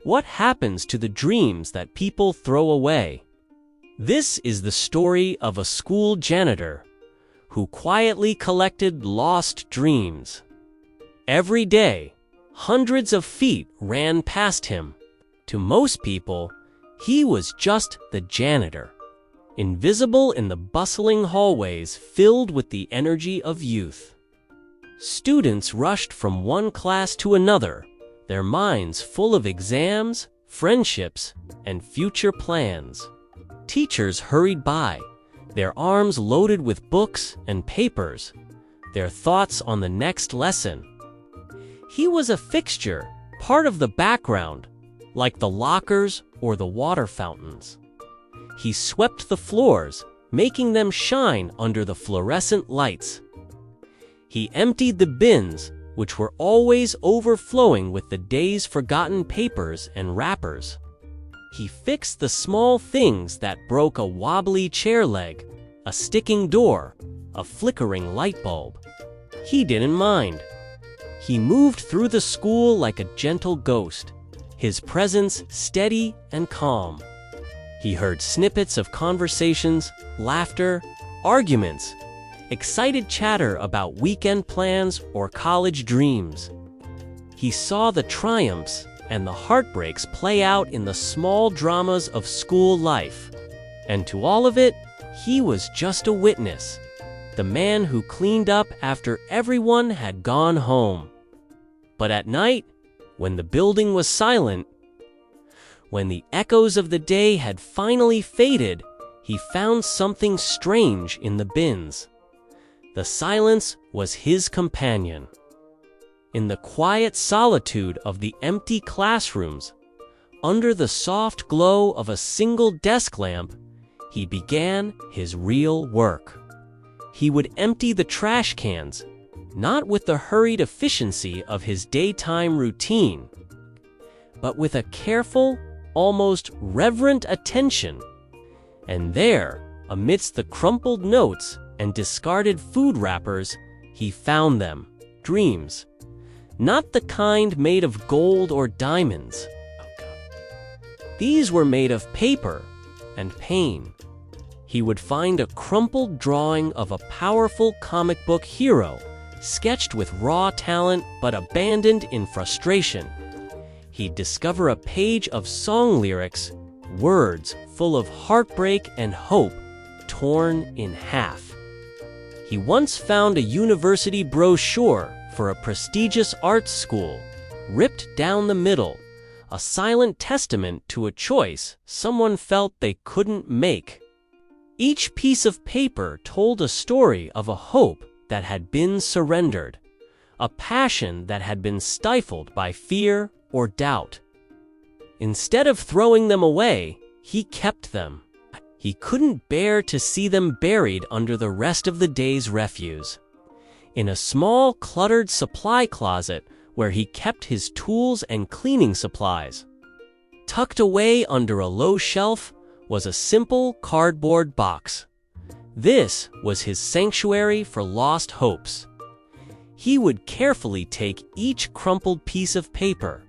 What happens to the dreams that people throw away? This is the story of a school janitor who quietly collected lost dreams. Every day, hundreds of feet ran past him. To most people, he was just the janitor, invisible in the bustling hallways filled with the energy of youth. Students rushed from one class to another, their minds full of exams, friendships, and future plans. Teachers hurried by, their arms loaded with books and papers, their thoughts on the next lesson. He was a fixture, part of the background, like the lockers or the water fountains. He swept the floors, making them shine under the fluorescent lights. He emptied the bins, which were always overflowing with the day's forgotten papers and wrappers. He fixed the small things that broke a wobbly chair leg, a sticking door, a flickering light bulb. He didn't mind. He moved through the school like a gentle ghost, his presence steady and calm. He heard snippets of conversations, laughter, arguments, excited chatter about weekend plans or college dreams. He saw the triumphs and the heartbreaks play out in the small dramas of school life. And to all of it, he was just a witness, the man who cleaned up after everyone had gone home. But at night, when the building was silent, when the echoes of the day had finally faded, he found something strange in the bins. The silence was his companion. In the quiet solitude of the empty classrooms, under the soft glow of a single desk lamp, he began his real work. He would empty the trash cans, not with the hurried efficiency of his daytime routine, but with a careful, almost reverent attention. And there, amidst the crumpled notes and discarded food wrappers, he found them, dreams. Not the kind made of gold or diamonds. These were made of paper and pain. He would find a crumpled drawing of a powerful comic book hero, sketched with raw talent but abandoned in frustration. He'd discover a page of song lyrics, words full of heartbreak and hope, torn in half. He once found a university brochure for a prestigious arts school, ripped down the middle, a silent testament to a choice someone felt they couldn't make. Each piece of paper told a story of a hope that had been surrendered, a passion that had been stifled by fear or doubt. Instead of throwing them away, he kept them. He couldn't bear to see them buried under the rest of the day's refuse. In a small, cluttered supply closet where he kept his tools and cleaning supplies, tucked away under a low shelf was a simple cardboard box. This was his sanctuary for lost hopes. He would carefully take each crumpled piece of paper,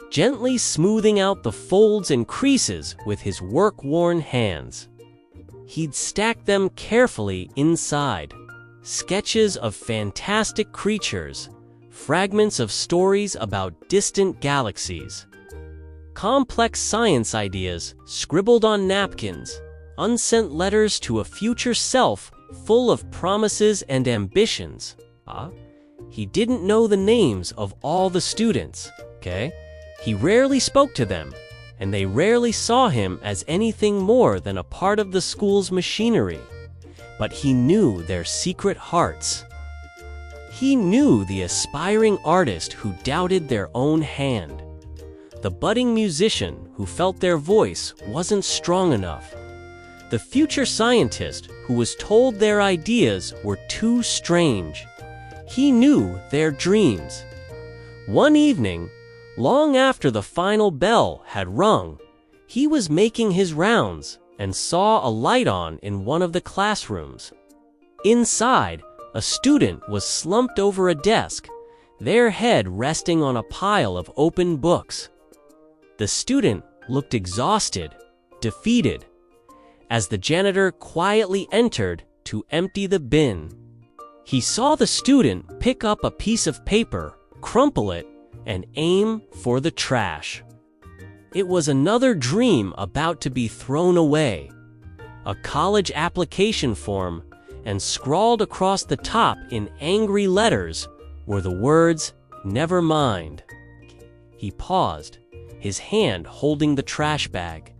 gently smoothing out the folds and creases with his work-worn hands. He'd stack them carefully inside, sketches of fantastic creatures, fragments of stories about distant galaxies, complex science ideas scribbled on napkins, unsent letters to a future self full of promises and ambitions. He didn't know the names of all the students, okay? He rarely spoke to them, and they rarely saw him as anything more than a part of the school's machinery. But he knew their secret hearts. He knew the aspiring artist who doubted their own hand, the budding musician who felt their voice wasn't strong enough, the future scientist who was told their ideas were too strange. He knew their dreams. One evening, long after the final bell had rung, he was making his rounds and saw a light on in one of the classrooms. Inside, a student was slumped over a desk, their head resting on a pile of open books. The student looked exhausted, defeated, as the janitor quietly entered to empty the bin. He saw the student pick up a piece of paper, crumple it, and aim for the trash. It was another dream about to be thrown away. A college application form, and scrawled across the top in angry letters were the words, "Never mind." He paused, his hand holding the trash bag.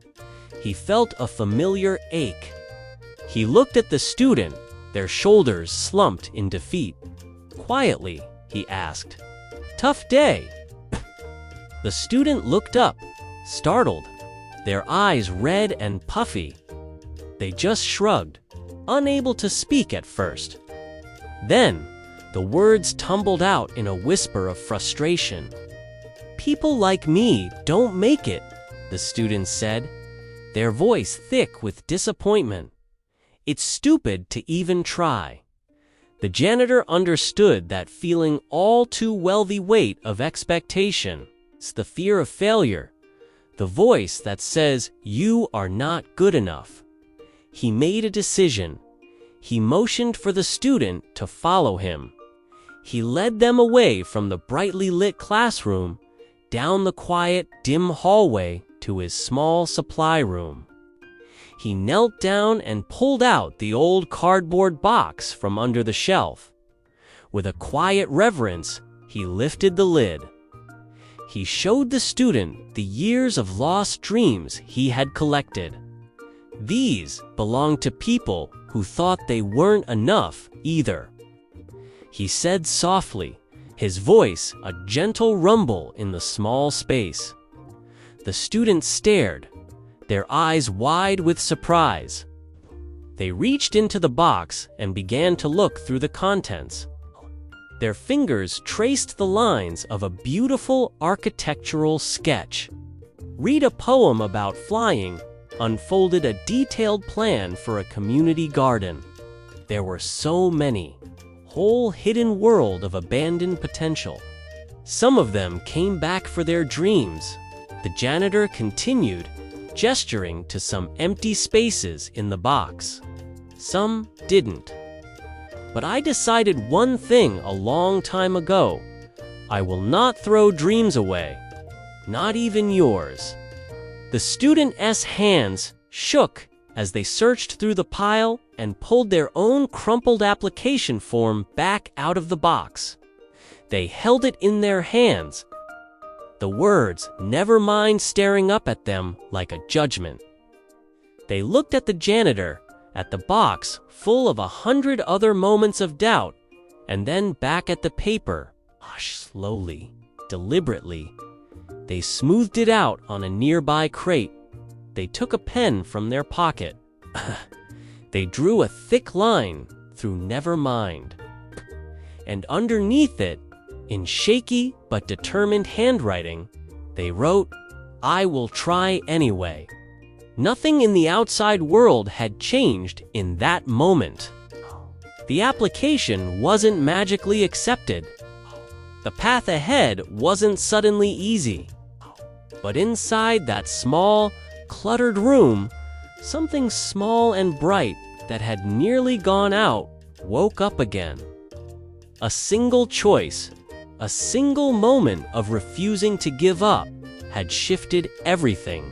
He felt a familiar ache. He looked at the student, their shoulders slumped in defeat. Quietly, he asked, "Tough day." The student looked up, startled, their eyes red and puffy. They just shrugged, unable to speak at first. Then, the words tumbled out in a whisper of frustration. "People like me don't make it," the students said, their voice thick with disappointment. "It's stupid to even try." The janitor understood that feeling all too well, the weight of expectation, the fear of failure, the voice that says you are not good enough. He made a decision. He motioned for the student to follow him. He led them away from the brightly lit classroom, down the quiet, dim hallway to his small supply room. He knelt down and pulled out the old cardboard box from under the shelf. With a quiet reverence, he lifted the lid. He showed the student the years of lost dreams he had collected. These belonged to people who thought they weren't enough either. He said softly, his voice a gentle rumble in the small space. The students stared, their eyes wide with surprise. They reached into the box and began to look through the contents. Their fingers traced the lines of a beautiful architectural sketch. Read a poem about flying, unfolded a detailed plan for a community garden. There were so many, whole hidden world of abandoned potential. Some of them came back for their dreams. The janitor continued, gesturing to some empty spaces in the box. Some didn't. But I decided one thing a long time ago. I will not throw dreams away, not even yours. The student's hands shook as they searched through the pile and pulled their own crumpled application form back out of the box. They held it in their hands, the words "never mind" staring up at them like a judgment. They looked at the janitor, at the box full of 100 other moments of doubt, and then back at the paper. Slowly, deliberately, they smoothed it out on a nearby crate. They took a pen from their pocket. They drew a thick line through "never mind." And underneath it, in shaky but determined handwriting, they wrote, "I will try anyway." Nothing in the outside world had changed in that moment. The application wasn't magically accepted. The path ahead wasn't suddenly easy. But inside that small, cluttered room, something small and bright that had nearly gone out woke up again. A single choice, a single moment of refusing to give up had shifted everything.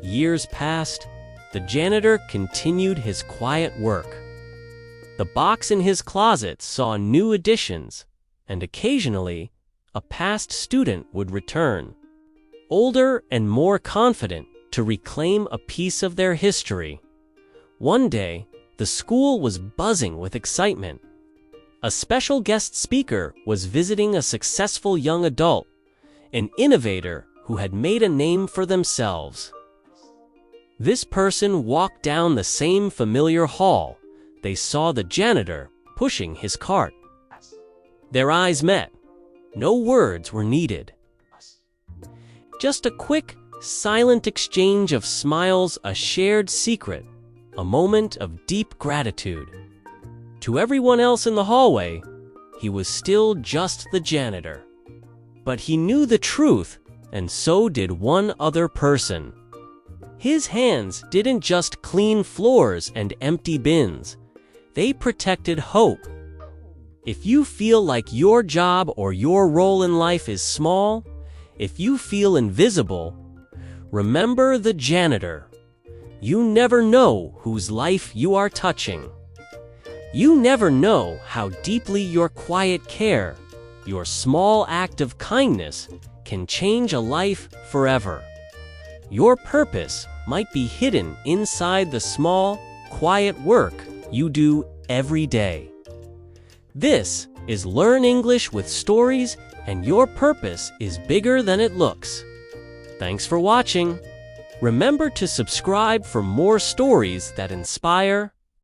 Years passed, the janitor continued his quiet work. The box in his closet saw new additions, and occasionally, a past student would return, older and more confident, to reclaim a piece of their history. One day, the school was buzzing with excitement. A special guest speaker was visiting a successful young adult, an innovator who had made a name for themselves. This person walked down the same familiar hall. They saw the janitor pushing his cart. Their eyes met. No words were needed. Just a quick, silent exchange of smiles, a shared secret, a moment of deep gratitude. To everyone else in the hallway, he was still just the janitor. But he knew the truth. and so did one other person. His hands didn't just clean floors and empty bins. They protected hope. If you feel like your job or your role in life is small, if you feel invisible, remember the janitor. You never know whose life you are touching. You never know how deeply your quiet care, your small act of kindness, can change a life forever. Your purpose might be hidden inside the small, quiet work you do every day. This is Learn English with Stories, and your purpose is bigger than it looks. Thanks for watching. Remember to subscribe for more stories that inspire